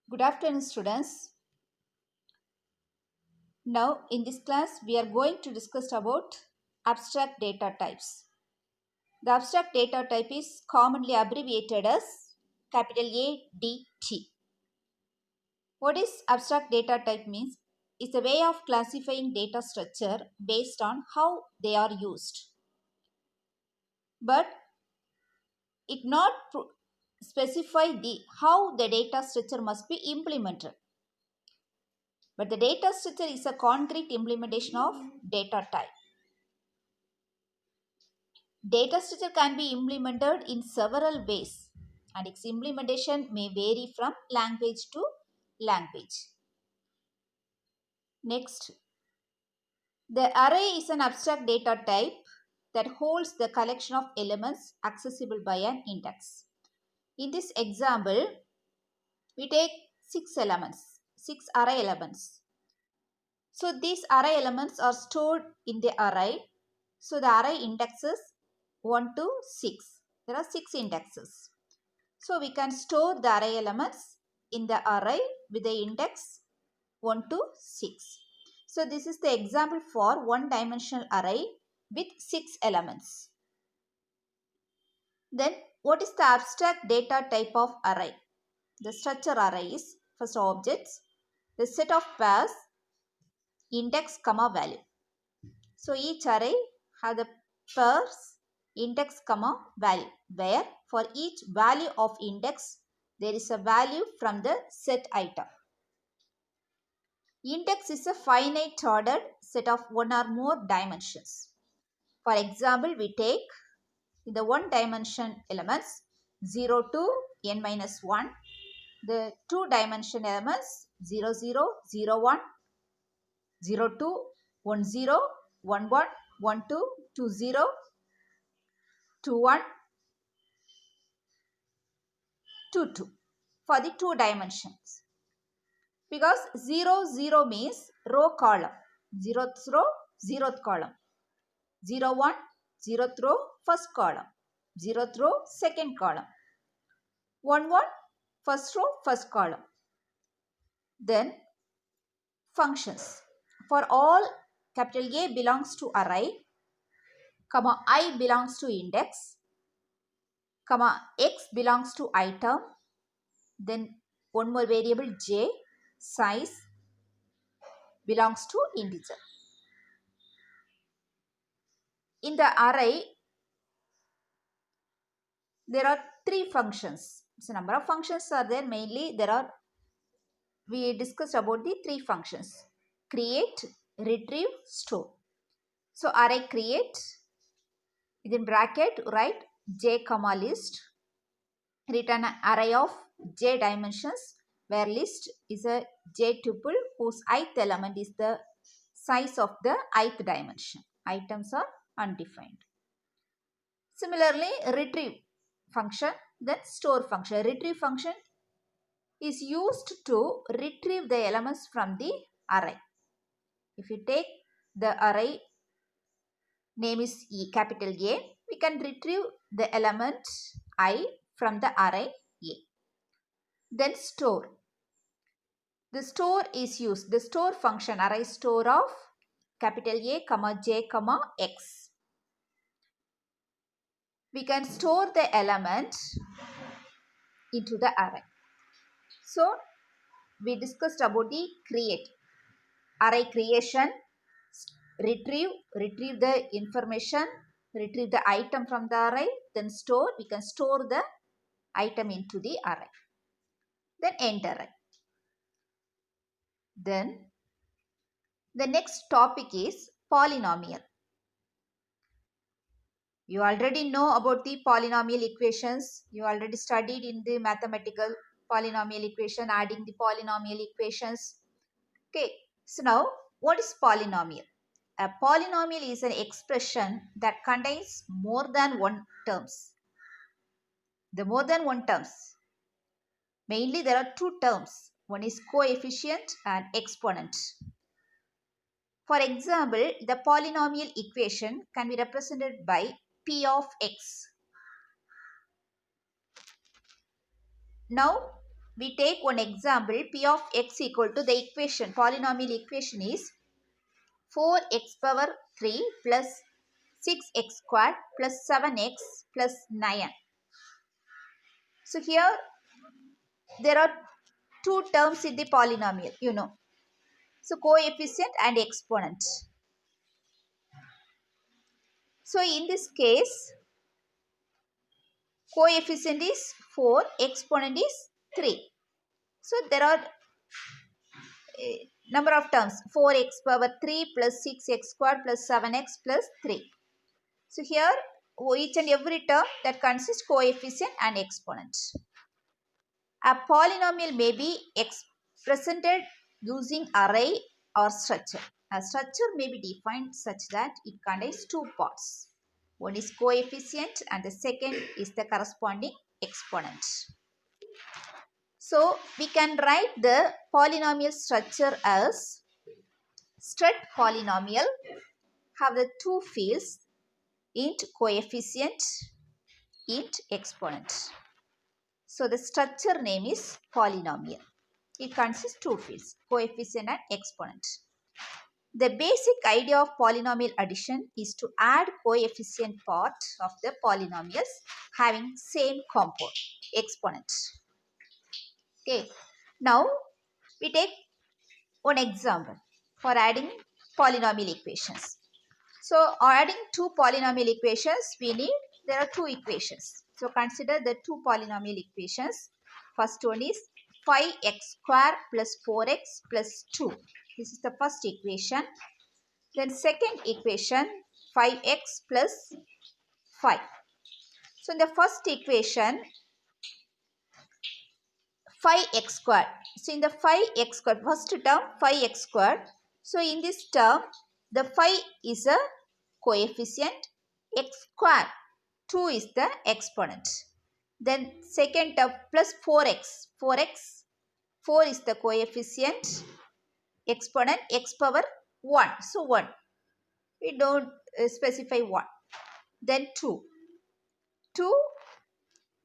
Good afternoon, students. Now, in this class, we are going to discuss about abstract data types. The abstract data type is commonly abbreviated as capital ADT. What is abstract data type means? It's a way of classifying data structure based on how they are used. But it not specify how the data structure must be implemented. But the data structure is a concrete implementation of data type. Data structure can be implemented in several ways and its implementation may vary from language to language. Next, the array is an abstract data type that holds the collection of elements accessible by an index. In this example, we take 6 array elements. So these array elements are stored in the array. So the array indexes 1 to 6. There are 6 indexes. So we can store the array elements in the array with the index 1 to 6. So this is the example for one-dimensional array with 6 elements. Then what is the abstract data type of array? The structure array is first objects, the set of pairs, index comma value. So each array has the pairs index comma value, where for each value of index there is a value from the set item. Index is a finite ordered set of one or more dimensions. For example, we take the one dimension elements 0 to n minus 1, the two dimension elements 0, 0, 0, 1, 0, 2, 1, 0, 1, 1, 1, 2, 2, 0, 2, 1, 2, 2 for the two dimensions. Because 0, 0 means row column, 0th row, 0th column, 0, 1, 0th row, first column, 0th row, second column, 1, 1, first row, first column. Then functions. For all capital A belongs to array, comma I belongs to index, comma X belongs to item, then one more variable J, size belongs to integer. In the array, there are 3 functions. So number of functions are there. Mainly we discussed about the 3 functions: create, retrieve, store. So array create, within bracket write j comma list, return an array of j dimensions where list is a j tuple whose ith element is the size of the ith dimension. Items are undefined. Similarly, retrieve function, then store function. Retrieve function is used to retrieve the elements from the array. If you take the array name is capital A, we can retrieve the element I from the array A. Then store. The store is used. The store function, array store of capital A, comma J, comma X. We can store the element into the array. So, we discussed about the create. Array creation, retrieve the information, retrieve the item from the array, then store. We can store the item into the array. Then end array. Then the next topic is polynomial. You already know about the polynomial equations. You already studied in the mathematical polynomial equation, adding the polynomial equations. Okay, so now what is polynomial? A polynomial is an expression that contains more than one terms. The more than one terms. Mainly there are 2 terms. One is coefficient and exponent. For example, the polynomial equation can be represented by p of x. Now, we take one example. P of x equal to the equation, polynomial equation is 4x power 3 plus 6x squared plus 7x plus 9. So here there are two terms in the polynomial, you know. So coefficient and exponent. So in this case, coefficient is 4, exponent is 3. So there are number of terms 4x power 3 plus 6x squared plus 7x plus 3. So here each and every term that consists coefficient and exponent. A polynomial may be represented using array or structure. A structure may be defined such that it contains two parts. One is coefficient and the second is the corresponding exponent. So we can write the polynomial structure as strut polynomial have the two fields int coefficient, int exponent. So the structure name is polynomial. It consists two fields, coefficient and exponent. The basic idea of polynomial addition is to add coefficient part of the polynomials having same component, exponent. Okay. Now we take one example for adding polynomial equations. So adding two polynomial equations, there are two equations. So consider the two polynomial equations. First one is 5x square plus 4x plus 2. This is the first equation. Then second equation 5x plus 5. So in the first equation 5x squared. So in the 5x squared, first term 5x squared. So in this term the 5 is a coefficient, x squared 2 is the exponent. Then second term plus 4x. 4 is the coefficient, exponent, x power 1. So 1. We don't specify 1. Then 2. 2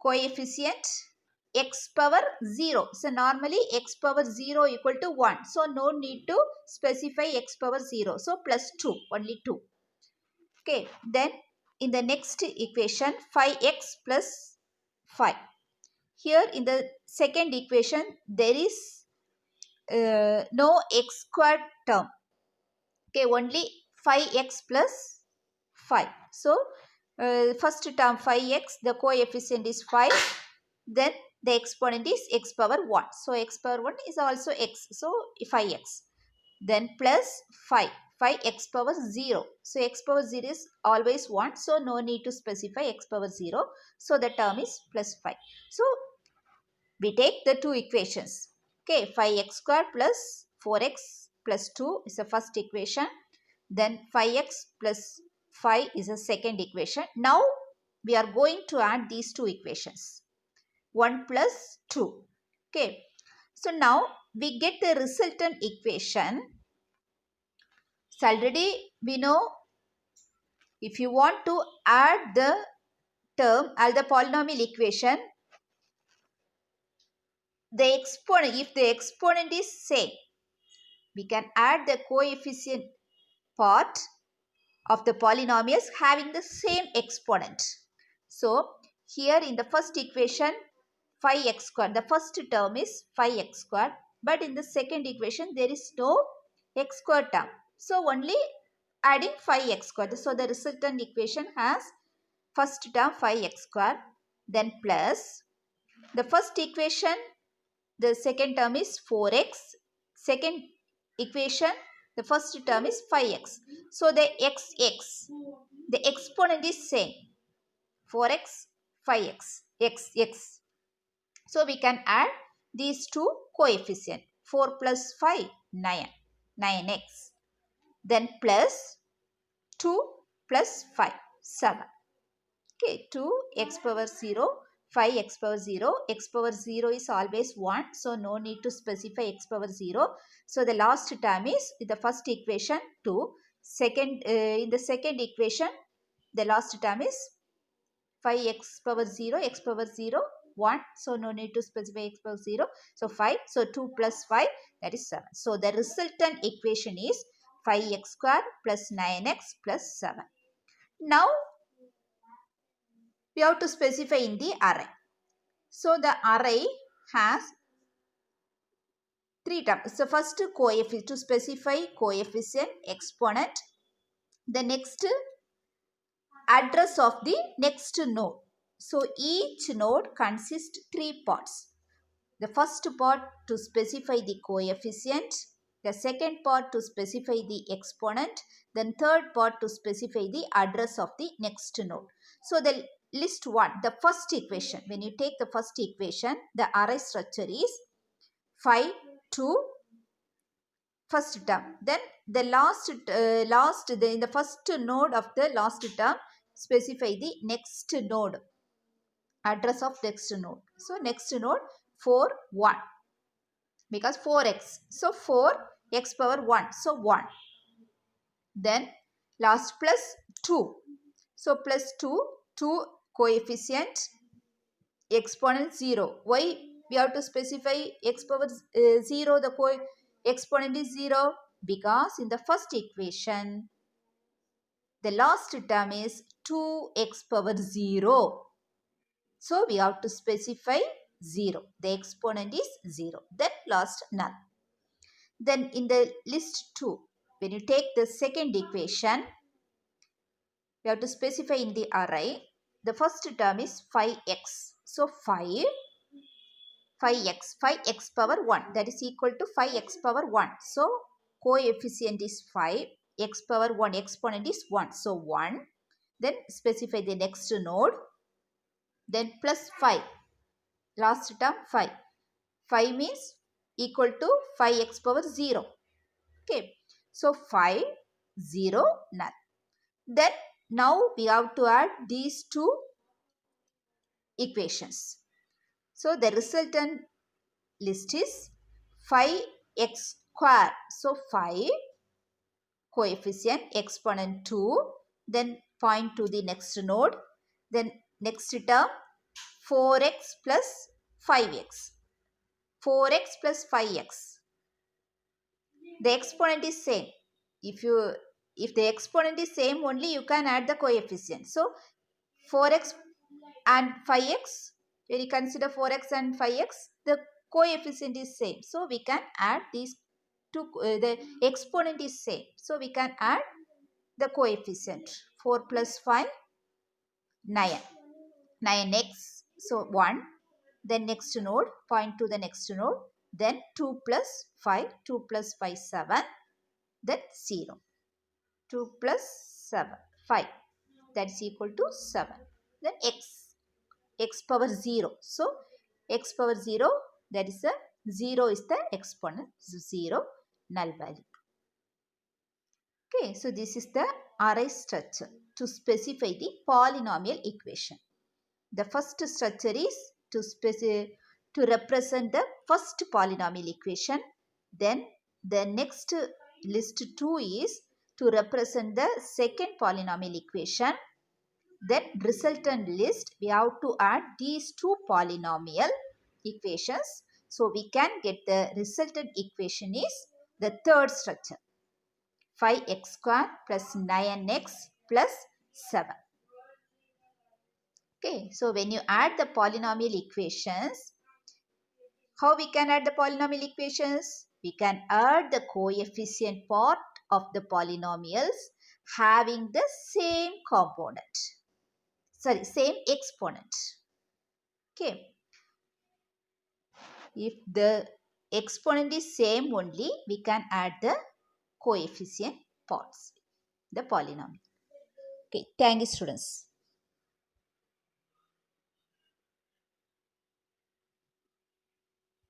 coefficient, x power 0. So normally x power 0 equal to 1. So no need to specify x power 0. So plus 2, only 2. Okay, then in the next equation 5x plus 5. Here in the second equation there is no x squared term. Okay, only 5x plus 5. So first term 5x, the coefficient is 5. Then the exponent is x power 1. So x power 1 is also x. So 5x. Then plus 5. 5x power 0. So x power 0 is always 1. So no need to specify x power 0. So the term is plus 5. So we take the two equations. Okay, 5x square plus 4x plus 2 is the first equation. Then 5x plus 5 is the second equation. Now we are going to add these two equations. 1 plus 2. Okay. So now we get the resultant equation. So already we know if you want to add the term or the polynomial equation, the exponent, if the exponent is same, we can add the coefficient part of the polynomials having the same exponent. So here in the first equation 5x squared, the first term is 5x squared, but in the second equation there is no x squared term. So only adding 5x squared. So the resultant equation has first term 5x squared, then plus the first equation, the second term is 4x, second equation, the first term is 5x. So the the exponent is same, 4x, 5x, x. So we can add these two coefficient, 4 plus 5, 9, 9x. Then plus 2 plus 5, 7. Okay, 2x power 0, 5x power 0. X power 0 is always 1. So no need to specify x power 0. So the last term is in the first equation 2. In the second equation, the last term is 5x power 0, x power 0, 1. So no need to specify x power 0. So 5. So 2 plus 5, that is 7. So the resultant equation is 5x square plus 9x plus 7. Now we have to specify in the array. So the array has 3 terms. So first coefficient, to specify coefficient, exponent, the next address of the next node. So each node consists 3 parts. The first part to specify the coefficient, the second part to specify the exponent, then third part to specify the address of the next node. So the list 1, the first equation, when you take the first equation, the array structure is 5, 2, first term. Then the in the first node of the last term, specify the next node, address of next node. So next node 4, 1, because 4x. So 4x power 1. So 1. Then last plus 2. So plus 2, 2 coefficient, exponent 0. Why we have to specify x power 0, the exponent is 0? Because in the first equation, the last term is 2x power 0. So we have to specify 0. The exponent is 0. Then last null. Then in the list 2, when you take the second equation, we have to specify in the array. The first term is 5x. So 5x power 1, that is equal to 5x power 1. So coefficient is 5, x power 1, exponent is 1. So 1. Then specify the next node. Then plus 5. Last term 5. 5 means equal to 5x power 0. Okay. So 5, 0, null. Then now we have to add these two equations. So the resultant list is 5x square. So 5 coefficient, exponent 2, then point to the next node, then next term 4x plus 5x. 4x plus 5x. The exponent is same. If the exponent is same, only you can add the coefficient. So 4x and 5x, when you consider 4x and 5x, the coefficient is same. So we can add these two, the exponent is same. So we can add the coefficient. 4 plus 5, 9. 9x, so 1. Then next node, point to the next node. Then 2 plus 5, 2 plus 5, 7. Then 0. 2 plus 7, 5. That is equal to 7. Then x power 0. So x power 0, that is 0 is the exponent. 0, null value. Okay, so this is the array structure to specify the polynomial equation. The first structure is to represent the first polynomial equation. Then the next list 2 is to represent the second polynomial equation. Then resultant list, we have to add these two polynomial equations. So we can get the resultant equation is the third structure. 5x square plus 9x plus 7. Okay, so when you add the polynomial equations, how we can add the polynomial equations? We can add the coefficient part of the polynomials having the same component. Sorry, same exponent. Okay. If the exponent is same only, we can add the coefficient parts, the polynomial. Okay, thank you students.